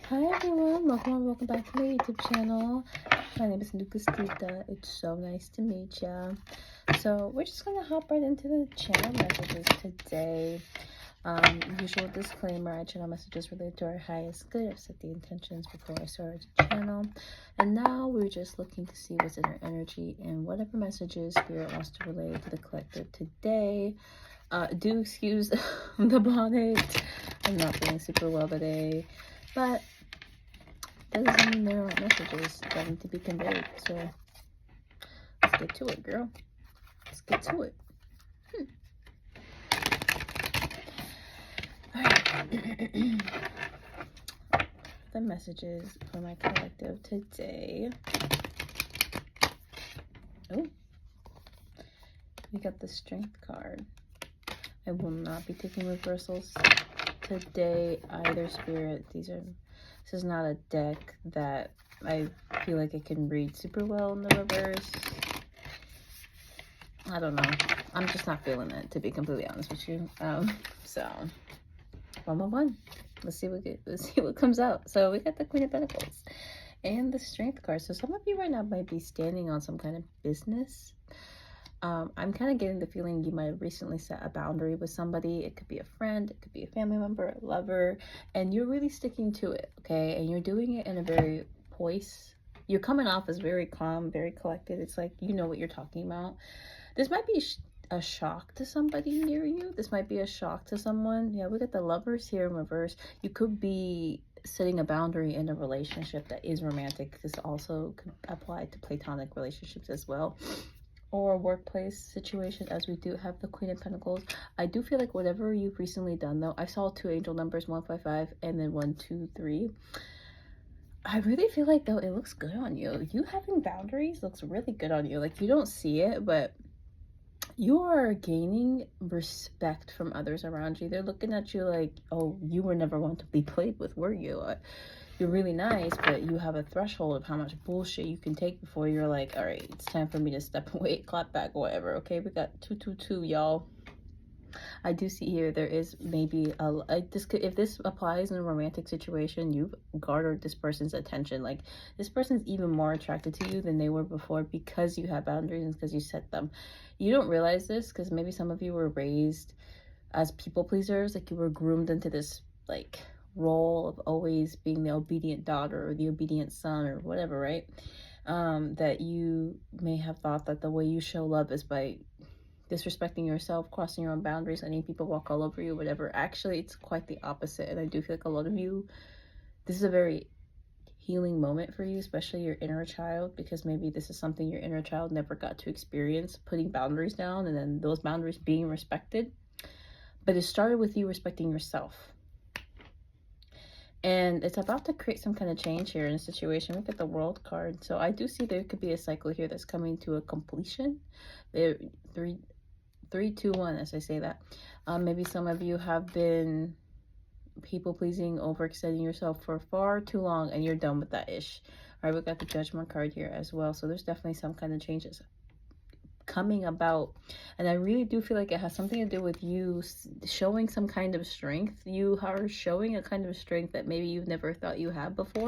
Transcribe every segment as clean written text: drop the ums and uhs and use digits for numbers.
Hi everyone, welcome back to my YouTube channel. My name is NEGUSTITA. It's so nice to meet ya. So we're just gonna hop right into the channel messages today. Usual disclaimer, our channel messages related to our highest good. I've set the intentions before I started the channel. And now we're just looking to see what's in our energy and whatever messages Spirit wants to relay to the collective today. Do excuse the bonnet. I'm not feeling super well today, but that doesn't mean there aren't messages that need to be conveyed. So let's get to it, girl. Let's get to it. Alright. The messages for my collective today. Oh, we got the Strength card. I will not be taking reversals today either, Spirit. This is not a deck that I feel like I can read super well in the reverse. I don't know. I'm just not feeling it, to be completely honest with you. So 111. Let's see what comes out. So we got the Queen of Pentacles and the Strength card. So some of you right now might be standing on some kind of business. I'm kind of getting the feeling you might have recently set a boundary with somebody. It could be a friend, it could be a family member, a lover, and you're really sticking to it, okay? And you're doing it in a very poised. You're coming off as very calm, very collected. It's like you know what you're talking about. This might be a shock to somebody near you. This might be a shock to someone. Yeah, we got the Lovers here in reverse. You could be setting a boundary in a relationship that is romantic. This also could apply to platonic relationships as well, or a workplace situation, as we do have the Queen of Pentacles. I do feel like whatever you've recently done, though, I saw two angel numbers, 155 and then 123. I really feel like, though, it looks good on you. You having boundaries looks really good on you. Like, you don't see it, but you are gaining respect from others around you. They're looking at you like, oh, you were never going to be played with, were you? You're really nice, but you have a threshold of how much bullshit you can take before you're like, all right, it's time for me to step away, clap back, whatever. Okay, we got 222, y'all. I do see here there is maybe if this applies in a romantic situation, you've garnered this person's attention. Like, this person's even more attracted to you than they were before because you have boundaries and because you set them. You don't realize this because maybe some of you were raised as people pleasers. Like, you were groomed into this like role of always being the obedient daughter or the obedient son or whatever, right? That you may have thought that the way you show love is by disrespecting yourself, crossing your own boundaries, letting people walk all over you, whatever. Actually, it's quite the opposite. And I do feel like a lot of you, this is a very healing moment for you, especially your inner child, because maybe this is something your inner child never got to experience, putting boundaries down and then those boundaries being respected. But it started with you respecting yourself. And it's about to create some kind of change here in a situation. Look at the World card. So I do see there could be a cycle here that's coming to a completion. There, 3, 2, 1, as I say that. Maybe some of you have been people pleasing, overextending yourself for far too long, and you're done with that ish. All right, we got the Judgment card here as well. So there's definitely some kind of changes coming about, and I really do feel like it has something to do with you showing some kind of strength. You are showing a kind of strength that maybe you've never thought you had before.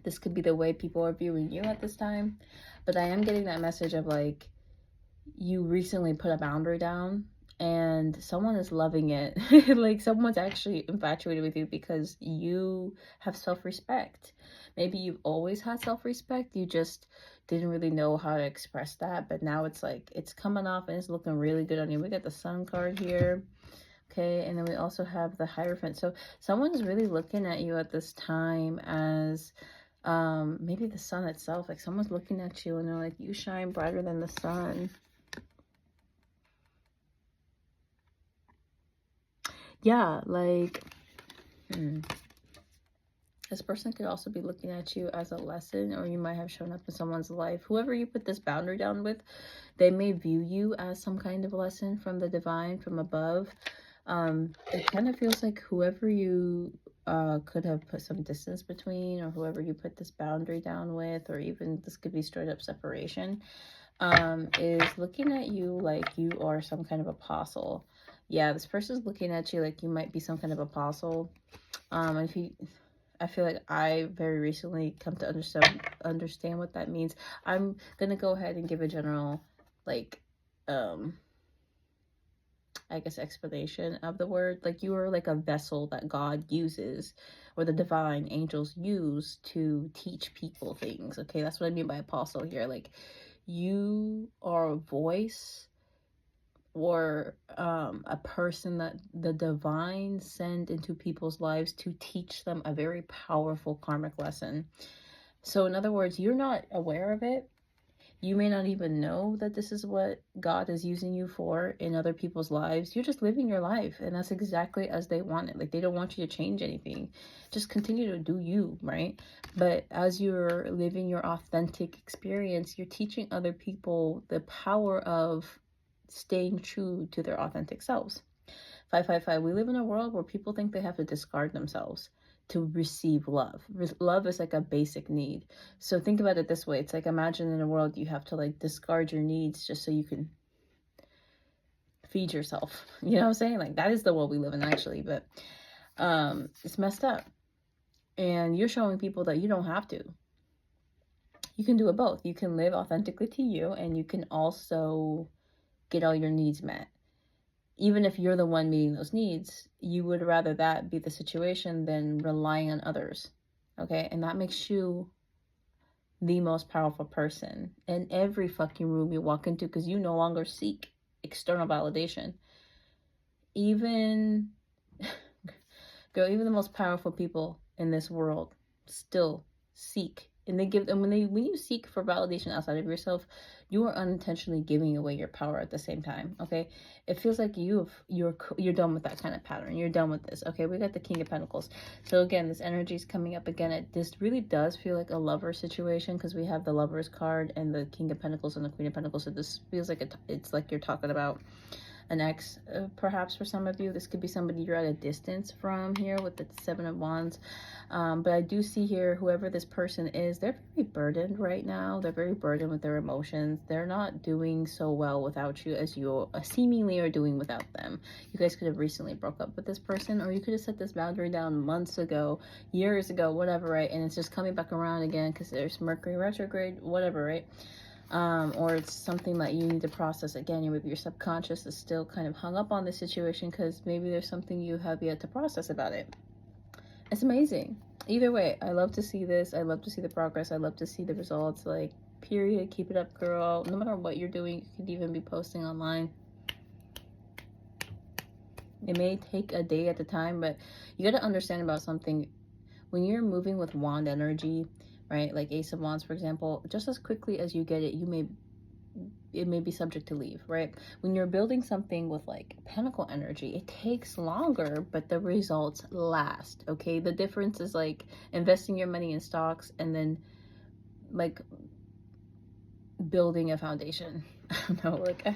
This could be the way people are viewing you at this time, but I am getting that message of like, you recently put a boundary down and someone is loving it. Like, someone's actually infatuated with you because you have self-respect. Maybe you've always had self-respect, you just didn't really know how to express that, but now it's like it's coming off and it's looking really good on you. We got the Sun card here, okay, and then we also have the Hierophant. So someone's really looking at you at this time as maybe the sun itself. Like, someone's looking at you and they're like, you shine brighter than the sun. Yeah, like, this person could also be looking at you as a lesson, or you might have shown up in someone's life. Whoever you put this boundary down with, they may view you as some kind of lesson from the divine, from above. It kind of feels like whoever you could have put some distance between, or whoever you put this boundary down with, or even this could be straight up separation, is looking at you like you are some kind of apostle. Yeah, this person's looking at you like you might be some kind of apostle. If you, I feel like I very recently come to understand what that means. I'm gonna go ahead and give a general, like, I guess, explanation of the word. Like, you are like a vessel that God uses, or the divine angels use to teach people things. Okay, that's what I mean by apostle here. Like, you are a voice, or a person that the divine send into people's lives to teach them a very powerful karmic lesson. So in other words, you're not aware of it. You may not even know that this is what God is using you for in other people's lives. You're just living your life, and that's exactly as they want it. Like, they don't want you to change anything. Just continue to do you, right? But as you're living your authentic experience, you're teaching other people the power of staying true to their authentic selves. 555, we live in a world where people think they have to discard themselves to receive love. Love is like a basic need. So think about it this way. It's like, imagine in a world you have to like discard your needs just so you can feed yourself. You know what I'm saying? Like, that is the world we live in, actually. But it's messed up. And you're showing people that you don't have to. You can do it both. You can live authentically to you, and you can also get all your needs met. Even if you're the one meeting those needs, you would rather that be the situation than relying on others. Okay? And that makes you the most powerful person in every fucking room you walk into, because you no longer seek external validation. Even, girl, even the most powerful people in this world still seek, and they give, and when you seek for validation outside of yourself, you are unintentionally giving away your power at the same time. Okay, it feels like you're done with that kind of pattern. You're done with this. Okay, we got the King of Pentacles. So again, this energy is coming up again. This really does feel like a lover situation, because we have the Lovers card and the King of Pentacles and the Queen of Pentacles. So this feels like it's like you're talking about an ex, perhaps for some of you. This could be somebody you're at a distance from here with the Seven of Wands. But I do see here, whoever this person is, they're very burdened right now. They're very burdened with their emotions. They're not doing so well without you as you seemingly are doing without them. You guys could have recently broke up with this person, or you could have set this boundary down months ago, years ago, whatever, right? And it's just coming back around again because there's Mercury retrograde, whatever, right? Or it's something that you need to process again. Maybe your subconscious is still kind of hung up on this situation because maybe there's something you have yet to process about it. It's amazing. Either way, I love to see this. I love to see the progress. I love to see the results. Like, period. Keep it up, girl. No matter what you're doing, you could even be posting online. It may take a day at a time, but you got to understand about something. When you're moving with wand energy, right, like Ace of Wands, for example, just as quickly as you get it, it may be subject to leave, right? When you're building something with like Pentacle energy, it takes longer, but the results last. Okay, the difference is like investing your money in stocks and then like building a foundation. I don't know, like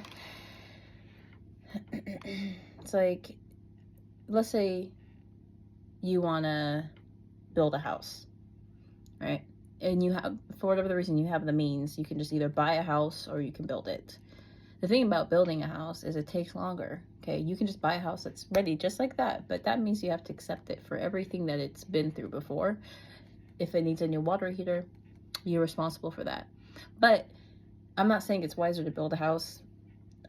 it's like, let's say you want to build a house, right? And you have, for whatever the reason, you have the means, you can just either buy a house or you can build it. The thing about building a house is it takes longer. Okay, you can just buy a house that's ready just like that, but that means you have to accept it for everything that it's been through before. If it needs a new water heater, you're responsible for that. But I'm not saying it's wiser to build a house.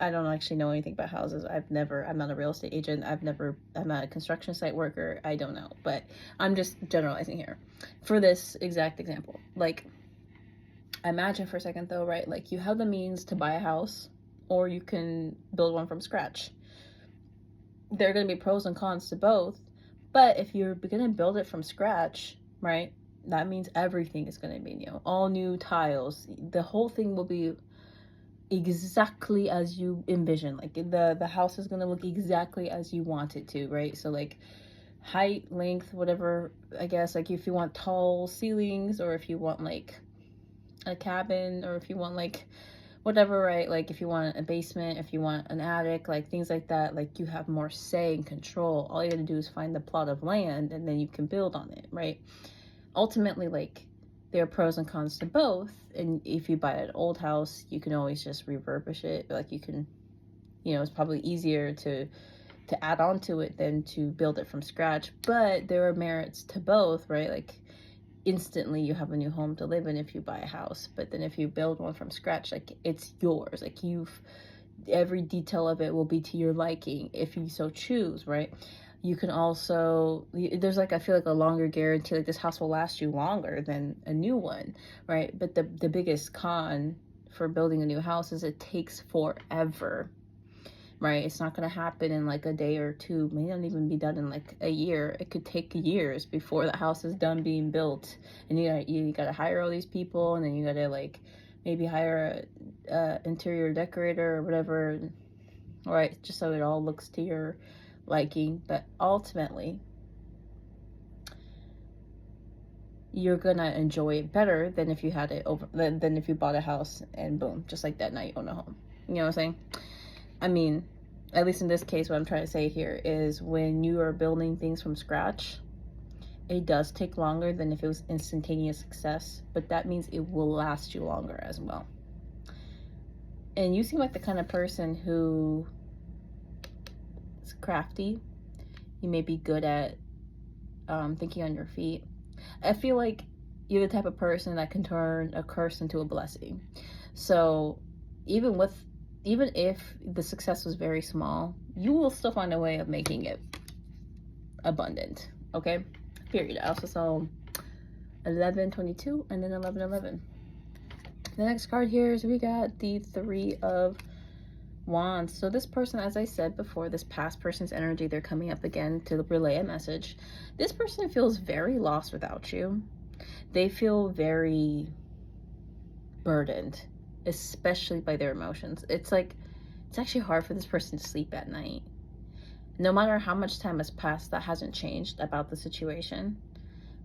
I don't actually know anything about houses. I'm not a real estate agent. I'm not a construction site worker. I don't know, but I'm just generalizing here for this exact example. Like, imagine for a second though, right? Like, you have the means to buy a house, or you can build one from scratch. There are going to be pros and cons to both, but if you're going to build it from scratch, right, that means everything is going to be new. All new tiles. The whole thing will be exactly as you envision. Like, the house is going to look exactly as you want it to, right? So like height, length, whatever, I guess, like if you want tall ceilings, or if you want like a cabin, or if you want like whatever, right? Like if you want a basement, if you want an attic, like things like that, like you have more say and control. All you gotta do is find the plot of land and then you can build on it, right? Ultimately, like, there are pros and cons to both. And if you buy an old house, you can always just refurbish it. Like, you can, it's probably easier to to add on to it than to build it from scratch. But there are merits to both, right? Like instantly you have a new home to live in if you buy a house, but then if you build one from scratch, like it's yours. Like every detail of it will be to your liking if you so choose, right? You can also, there's like, I feel like a longer guarantee, like this house will last you longer than a new one, right? But the biggest con for building a new house is it takes forever, right? It's not going to happen in like a day or two, may not even be done in like a year. It could take years before the house is done being built, and you got to hire all these people, and then you got to like maybe hire a interior decorator or whatever, right? Just so it all looks to your liking. But ultimately you're gonna enjoy it better than if you had it over than if you bought a house and boom, just like that, now you own a home. You know what I'm saying? I mean, at least in this case, what I'm trying to say here is when you are building things from scratch, it does take longer than if it was instantaneous success, but that means it will last you longer as well. And you seem like the kind of person who is crafty. You may be good at thinking on your feet. I feel like you're the type of person that can turn a curse into a blessing. So even if the success was very small, you will still find a way of making it abundant. Okay, period. I also saw 1122 and then 1111. The next card here is we got the 3 of Wands. So this person, as I said before, this past person's energy, they're coming up again to relay a message. This person feels very lost without you. They feel very burdened, especially by their emotions. It's like, it's actually hard for this person to sleep at night. No matter how much time has passed, that hasn't changed about the situation.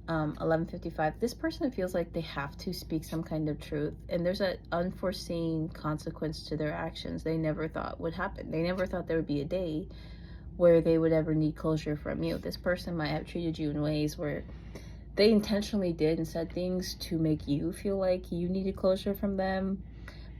11:55, this person feels like they have to speak some kind of truth, and there's an unforeseen consequence to their actions they never thought would happen. They never thought there would be a day where they would ever need closure from you. This person might have treated you in ways where they intentionally did and said things to make you feel like you needed closure from them,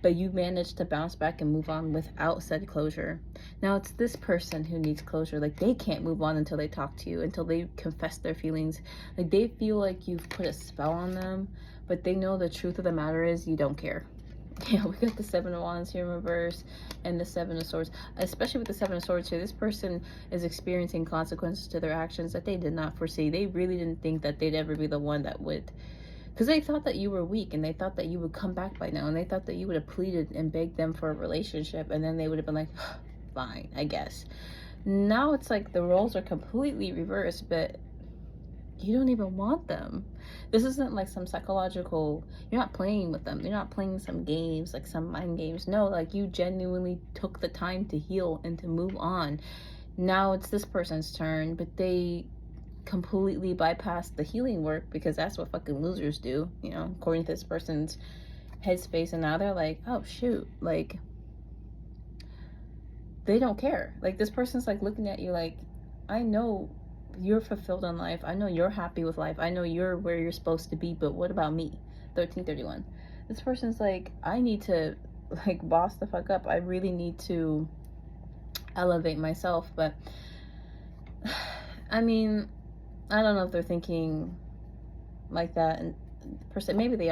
but you managed to bounce back and move on without said closure. Now it's this person who needs closure. Like they can't move on until they talk to you, until they confess their feelings. Like they feel like you've put a spell on them, but they know the truth of the matter is you don't care. Yeah, we got the 7 of Wands here in reverse and the 7 of Swords. Especially with the 7 of Swords here, this person is experiencing consequences to their actions that they did not foresee. They really didn't think that they'd ever be the one that would, because they thought that you were weak, and they thought that you would come back by now, and they thought that you would have pleaded and begged them for a relationship, and then they would have been like, fine, I guess. Now it's like the roles are completely reversed, but you don't even want them. This isn't like some psychological, you're not playing with them. You're not playing some games, like some mind games. No, like you genuinely took the time to heal and to move on. Now it's this person's turn, but they completely bypass the healing work because that's what fucking losers do, you know, according to this person's headspace. And now they're like, oh shoot, like they don't care. Like this person's like looking at you like, I know you're fulfilled in life, I know you're happy with life, I know you're where you're supposed to be, but what about me? 1331, this person's like, I need to like boss the fuck up. I really need to elevate myself. But I mean, I don't know if they're thinking like that, and maybe they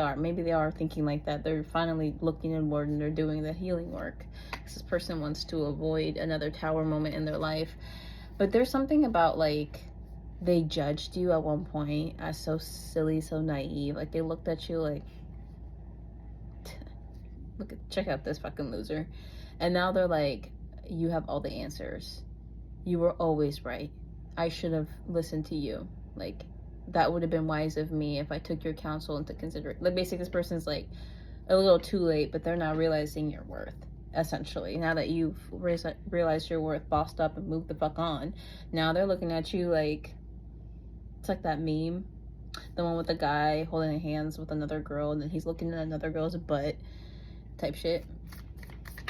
are thinking like that. They're finally looking inward and they're doing the healing work. This person wants to avoid another tower moment in their life. But there's something about like they judged you at one point as so silly, so naive. Like they looked at you like, check out this fucking loser. And now they're like, you have all the answers, you were always right, I should have listened to you. Like that would have been wise of me if I took your counsel into consideration. Like basically this person's like a little too late, but they're not realizing your worth. Essentially, now that you've realized your worth, bossed up and moved the fuck on, now they're looking at you like, it's like that meme, the one with the guy holding hands with another girl and then he's looking at another girl's butt type shit.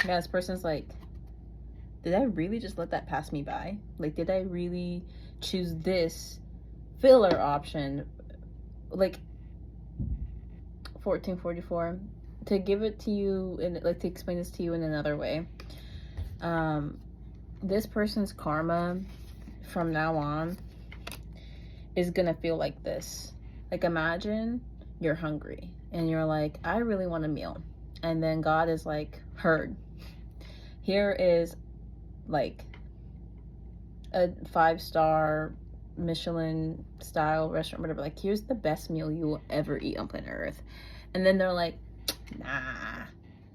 Yeah, this person's like, did I really just let that pass me by? Like, did I really choose this filler option? Like 1444, to give it to you and like to explain this to you in another way. this person's karma from now on is gonna feel like this. Like, imagine you're hungry and you're like, I really want a meal. And then God is like, heard. Here is like a 5-star Michelin style restaurant, whatever. Like, here's the best meal you will ever eat on planet Earth. And then they're like, nah,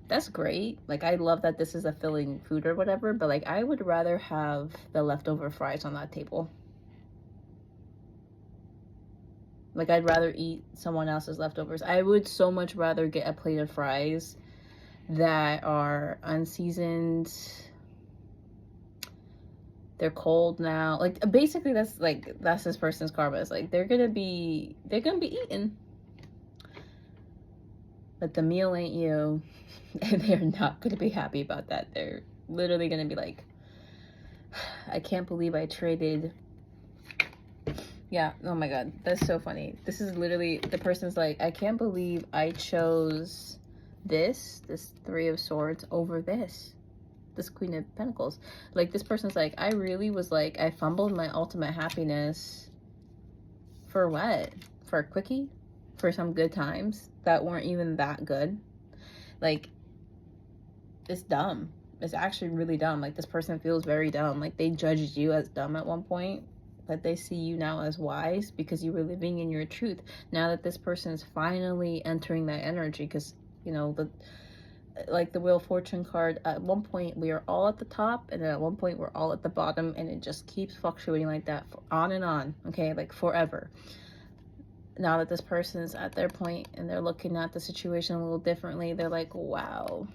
that's great. Like, I love that this is a filling food or whatever, but like, I would rather have the leftover fries on that table. Like, I'd rather eat someone else's leftovers. I would so much rather get a plate of fries that are unseasoned. They're cold now. Like, basically, that's this person's karma. It's like, they're gonna be eaten, but the meal ain't you. And they're not gonna be happy about that. They're literally gonna be like, I can't believe I traded. Yeah, oh my god, that's so funny. This is literally, the person's like, I can't believe I chose this 3 of Swords over this Queen of Pentacles. Like, this person's like, I really was like, I fumbled my ultimate happiness for what? For a quickie? For some good times that weren't even that good? Like, it's dumb. It's actually really dumb. Like, this person feels very dumb. Like, they judged you as dumb at one point, but they see you now as wise because you were living in your truth. Now that this person is finally entering that energy, because, you know, the Wheel of Fortune card, at one point we are all at the top, and then at one point we're all at the bottom, and it just keeps fluctuating like that on and on, okay, like forever. Now that this person's at their point and they're looking at the situation a little differently, they're like, wow,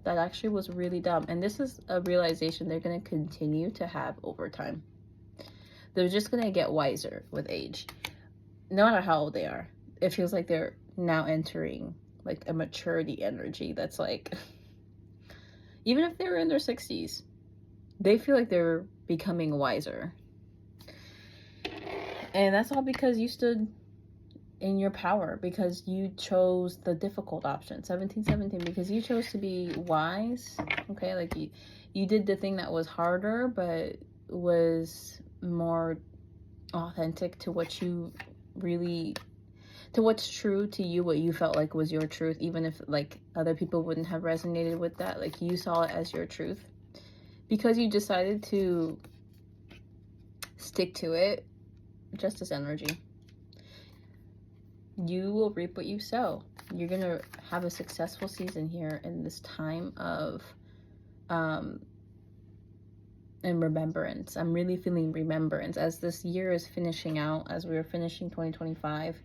that actually was really dumb. And this is a realization they're going to continue to have over time. They're just going to get wiser with age. No matter how old they are. It feels like they're now entering like a maturity energy that's like, even if they were in their 60s, they feel like they're becoming wiser. And that's all because you stood in your power, because you chose the difficult option, 1717, because you chose to be wise, okay? Like, you did the thing that was harder, but was more authentic to what you really, to what's true to you, what you felt like was your truth, even if like other people wouldn't have resonated with that. Like, you saw it as your truth because you decided to stick to it. Justice energy. You will reap what you sow. You're gonna have a successful season here in this time of and remembrance. I'm really feeling remembrance as this year is finishing out, as we're finishing 2025.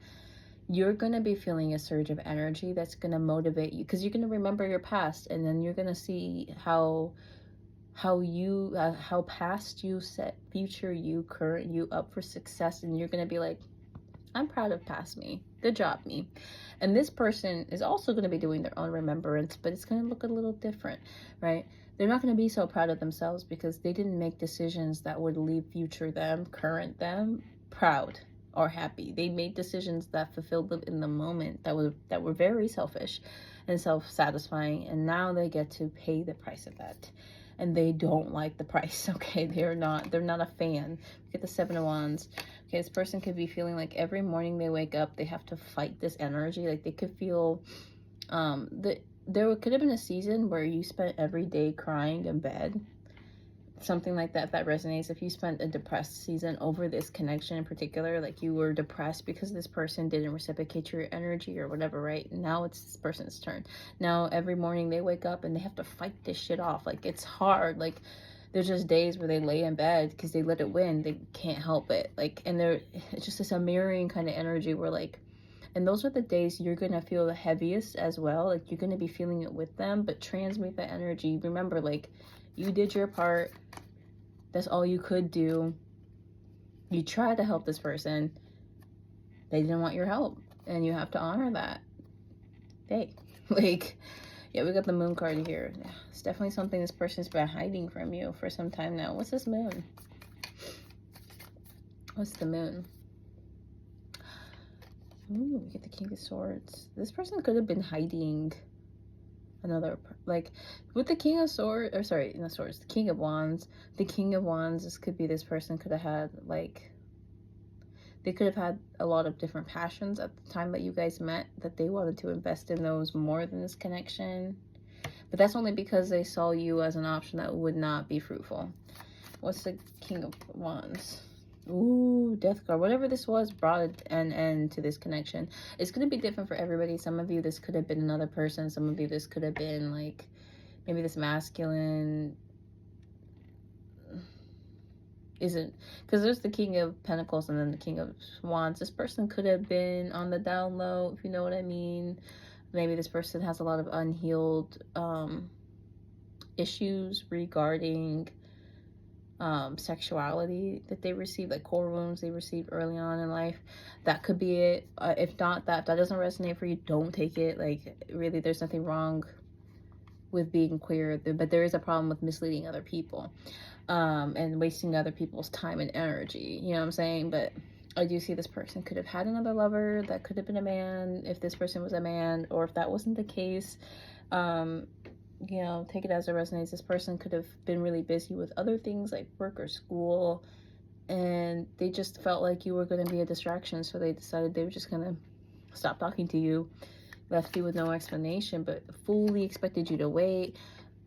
You're going to be feeling a surge of energy that's going to motivate you, because you're going to remember your past, and then you're going to see how past you set future you, current you up for success, and you're going to be like, I'm proud of past me. Good job, me. And this person is also going to be doing their own remembrance, but it's going to look a little different, right? They're not going to be so proud of themselves because they didn't make decisions that would leave future them, current them, proud or happy. They made decisions that fulfilled them in the moment, that were very selfish and self-satisfying, and now they get to pay the price of that. And they don't like the price, okay? They're not a fan. Get the 7 of Wands. Okay, this person could be feeling like every morning they wake up, they have to fight this energy. Like, they could feel there could have been a season where you spent every day crying in bed. Something like that, if that resonates. If you spent a depressed season over this connection in particular, like you were depressed because this person didn't reciprocate your energy or whatever, right? Now it's this person's turn. Now every morning they wake up and they have to fight this shit off. Like, it's hard. Like, there's just days where they lay in bed because they let it win. They can't help it. Like, and it's just this a mirroring kind of energy where, like, and those are the days you're going to feel the heaviest as well. Like, you're going to be feeling it with them, but transmute that energy. Remember, like, you did your part. That's all you could do. You tried to help this person. They didn't want your help, and you have to honor that. Hey, like, yeah, we got the Moon card here. It's definitely something this person's been hiding from you for some time now. What's this Moon? What's the Moon? Ooh, we get the King of Swords. This person could have been hiding another, like, with the King of Swords, or sorry, not Swords, the King of Wands. The King of Wands, this could be this person could have had, like, they could have had a lot of different passions at the time that you guys met, that they wanted to invest in those more than this connection. But that's only because they saw you as an option that would not be fruitful. What's the King of Wands? Ooh, Death card. Whatever this was brought an end to this connection. It's going to be different for everybody. Some of you, this could have been another person. Some of you, this could have been, like, maybe this masculine isn't, because there's the King of Pentacles and then the King of Wands. This person could have been on the down low, if you know what I mean. Maybe this person has a lot of unhealed issues regarding sexuality that they received, like core wounds they received early on in life. That could be it. If not, that doesn't resonate for you, don't take it. Like, really, there's nothing wrong with being queer, but there is a problem with misleading other people and wasting other people's time and energy, you know what I'm saying? But I do see this person could have had another lover. That could have been a man, if this person was a man, or if that wasn't the case, you know, take it as it resonates. This person could have been really busy with other things like work or school, and they just felt like you were going to be a distraction, so they decided they were just going to stop talking to you, left you with no explanation, but fully expected you to wait.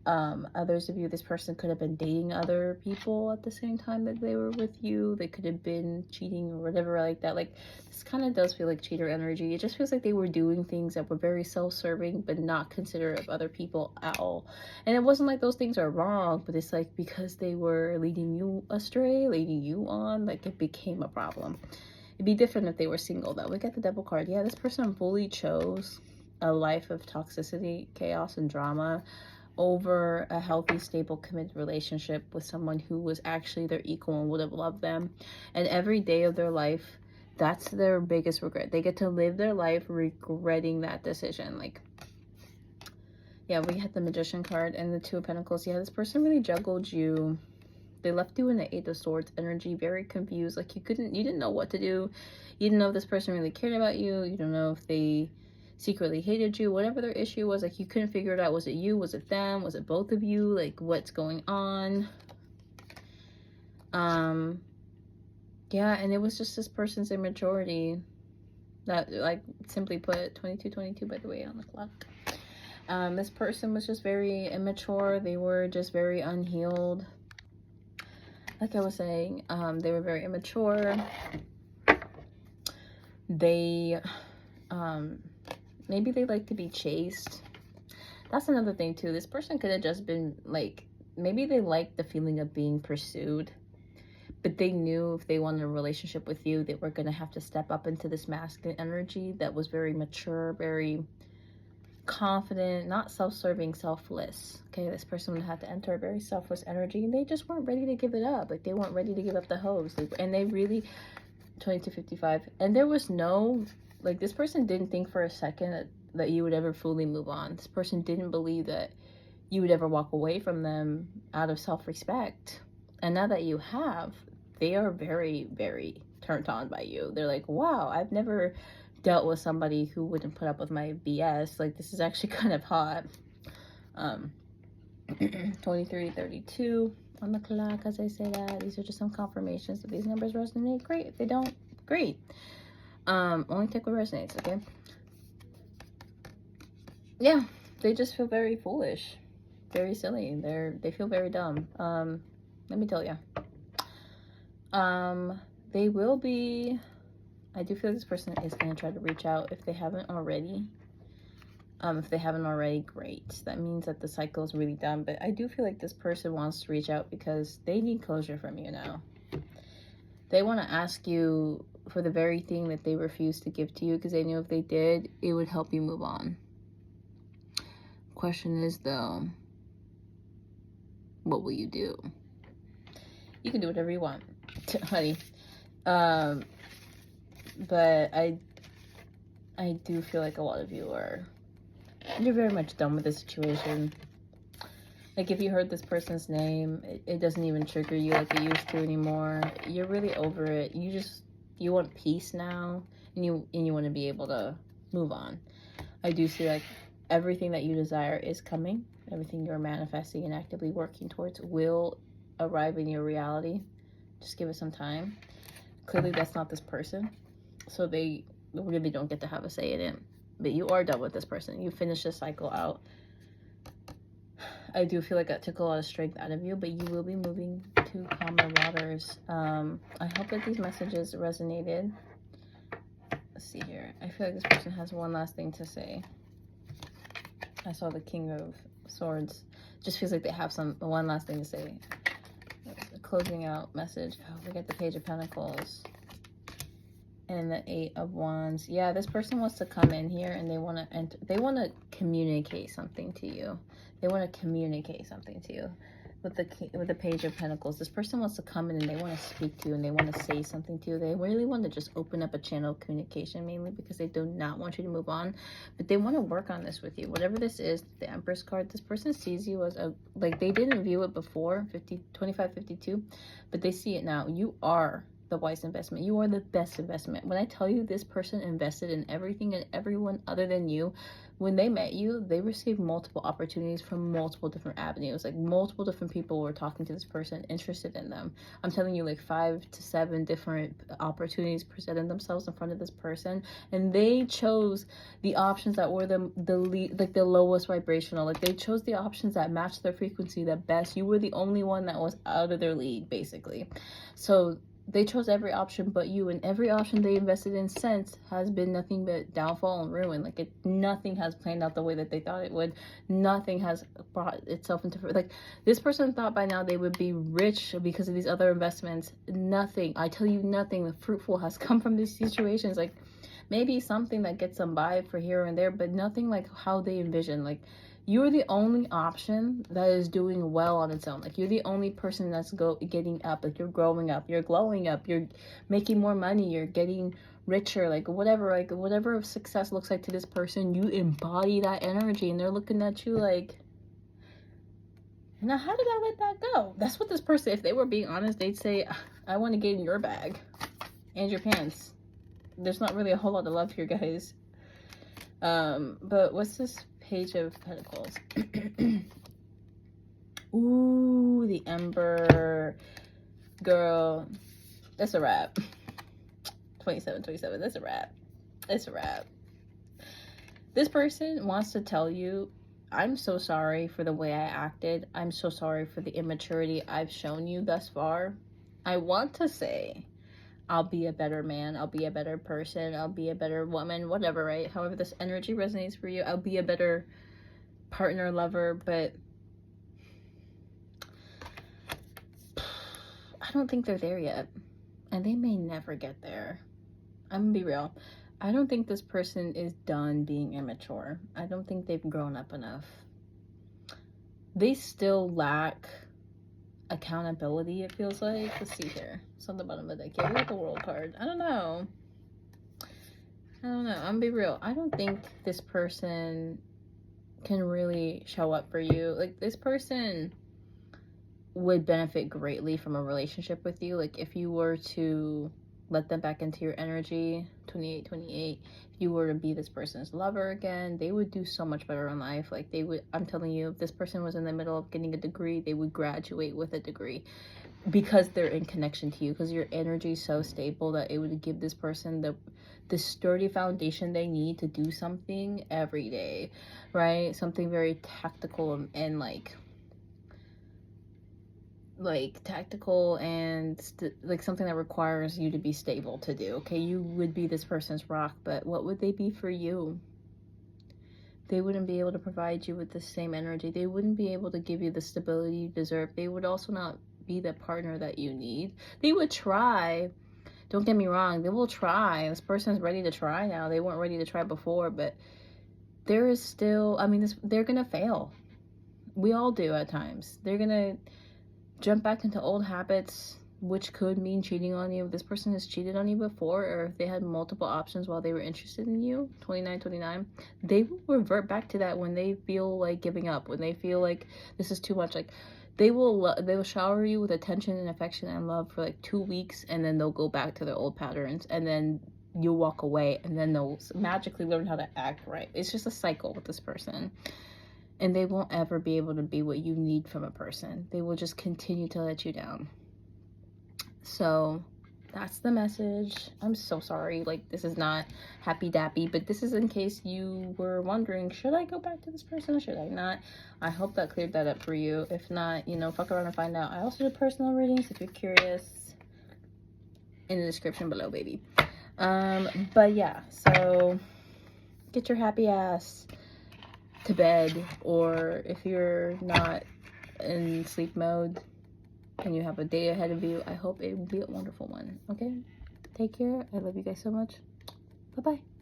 Others of you, this person could have been dating other people at the same time that they were with you. They could have been cheating or whatever like that. Like, this kind of does feel like cheater energy. It just feels like they were doing things that were very self-serving but not considerate of other people at all. And it wasn't like those things are wrong, but it's like because they were leading you astray, leading you on, like, it became a problem. It'd be different if they were single, though. We got the Devil card. Yeah, this person fully chose a life of toxicity, chaos, and drama over a healthy, stable, committed relationship with someone who was actually their equal and would have loved them. And every day of their life, that's their biggest regret. They get to live their life regretting that decision. Like, yeah, we had the Magician card and the Two of Pentacles. Yeah, this person really juggled you. They left you in the Eight of Swords energy, very confused. Like, you didn't know what to do. You didn't know if this person really cared about you. You don't know if they secretly hated you. Whatever their issue was, like, you couldn't figure it out. Was it you? Was it them? Was it both of you? Like, what's going on? Yeah, and it was just this person's immaturity that, like, simply put, 2222, by the way, on the clock. This person was just very immature. They were just very unhealed. Like I was saying, they were very immature. They, maybe they like to be chased. That's another thing too. This person could have just been like, maybe they liked the feeling of being pursued, but they knew if they wanted a relationship with you, they were going to have to step up into this masculine energy that was very mature, very confident, not self-serving, selfless. Okay, this person would have to enter a very selfless energy, and they just weren't ready to give it up. Like, they weren't ready to give up the hose. And they really, 2255, and there was no, like, this person didn't think for a second that you would ever fully move on. This person didn't believe that you would ever walk away from them out of self-respect. And now that you have, they are very, very turned on by you. They're like, wow, I've never dealt with somebody who wouldn't put up with my BS. Like, this is actually kind of hot. 2332 on the clock, as I say that. These are just some confirmations. If these numbers resonate, great. If they don't, great. Only take what resonates, okay? Yeah, they just feel very foolish, very silly. They feel very dumb. Let me tell you. They will be, I do feel this person is going to try to reach out if they haven't already. If they haven't already, great. That means that the cycle is really done. But I do feel like this person wants to reach out because they need closure from you now. They want to ask you for the very thing that they refused to give to you, because they knew if they did, it would help you move on. Question is, though, what will you do? You can do whatever you want, honey. But I do feel like a lot of you you're very much done with the situation. Like, if you heard this person's name, it doesn't even trigger you like it used to anymore. You're really over it. You want peace now, and you want to be able to move on. I do see, like, everything that you desire is coming. Everything you're manifesting and actively working towards will arrive in your reality. Just give it some time. Clearly that's not this person, so they really don't get to have a say in it. But you are done with this person. You finished this cycle out. I do feel like that took a lot of strength out of you, but you will be moving to calmer waters. I hope that these messages resonated. Let's see here. I feel like this person has one last thing to say. I saw the King of Swords. Just feels like they have one last thing to say. A closing out message. Oh, we got the Page of Pentacles and the 8 of Wands. Yeah, this person wants to come in here and they want to enter. They want to communicate something to you. They want to communicate something to you. With the Page of Pentacles, this person wants to come in and they want to speak to you and they want to say something to you. They really want to just open up a channel of communication, mainly because they do not want you to move on, but they want to work on this with you. Whatever this is, the Empress card, this person sees you as like they didn't view it before, 25, 52, but they see it now. You are the wise investment. You are the best investment. When I tell you this person invested in everything and everyone other than you, when they met you, they received multiple opportunities from multiple different avenues. Like multiple different people were talking to this person, interested in them. I'm telling you, like 5 to 7 different opportunities presented themselves in front of this person, and they chose the options that were the lowest vibrational. Like they chose the options that matched their frequency the best. You were the only one that was out of their league, basically. So they chose every option but you, and every option they invested in since has been nothing but downfall and ruin. Like nothing has planned out the way that they thought it would. Nothing has brought itself into, like this person thought by now they would be rich because of these other investments. Nothing, I tell you, nothing fruitful has come from these situations. Like maybe something that gets them by for here and there, but nothing like how they envision. Like you're the only option that is doing well on its own. Like you're the only person that's getting up. Like you're growing up, you're glowing up, you're making more money, you're getting richer, like whatever success looks like to this person, you embody that energy, and they're looking at you like, now how did I let that go? That's what this person, if they were being honest, they'd say, I want to get in your bag and your pants. There's not really a whole lot of love here, guys. But what's this Page of Pentacles? Ooh, the Ember. Girl, that's a wrap. 27, that's a wrap. It's a wrap. This person wants to tell you, I'm so sorry for the way I acted. I'm so sorry for the immaturity I've shown you thus far. I want to say, I'll be a better man, I'll be a better person, I'll be a better woman, whatever, right? However this energy resonates for you, I'll be a better partner, lover, but I don't think they're there yet. And they may never get there. I'm gonna be real. I don't think this person is done being immature. I don't think they've grown up enough. They still lack accountability, it feels like. Let's see here. It's on the bottom of the deck. Yeah, we got the World card. I don't know. I'm gonna be real. I don't think this person can really show up for you. Like this person would benefit greatly from a relationship with you. Like if you were to let them back into your energy, 28, if you were to be this person's lover again, they would do so much better in life. Like they would, I'm telling you, if this person was in the middle of getting a degree, they would graduate with a degree because they're in connection to you, because your energy is so stable that it would give this person the sturdy foundation they need to do something every day, right? Something very tactical and like tactical and like something that requires you to be stable to do. Okay, you would be this person's rock, but what would they be for you? They wouldn't be able to provide you with the same energy. They wouldn't be able to give you the stability you deserve. They would also not be the partner that you need. They would try, don't get me wrong, they will try. This person's ready to try now. They weren't ready to try before, but there is still, I mean, they're gonna fail. We all do at times. They're gonna jump back into old habits, which could mean cheating on you. If this person has cheated on you before, or if they had multiple options while they were interested in you, 29, they will revert back to that when they feel like giving up, when they feel like this is too much. Like they will shower you with attention and affection and love for like 2 weeks, and then they'll go back to their old patterns, and then you'll walk away, and then they'll magically learn how to act right. It's just a cycle with this person. And they won't ever be able to be what you need from a person. They will just continue to let you down. So that's the message. I'm so sorry. Like, this is not happy dappy, but this is in case you were wondering, should I go back to this person or should I not? I hope that cleared that up for you. If not, you know, fuck around and find out. I also do personal readings if you're curious, in the description below, baby. But yeah, so get your happy ass to bed, or if you're not in sleep mode and you have a day ahead of you, I hope it will be a wonderful one. Okay, take care. I love you guys so much. Bye bye.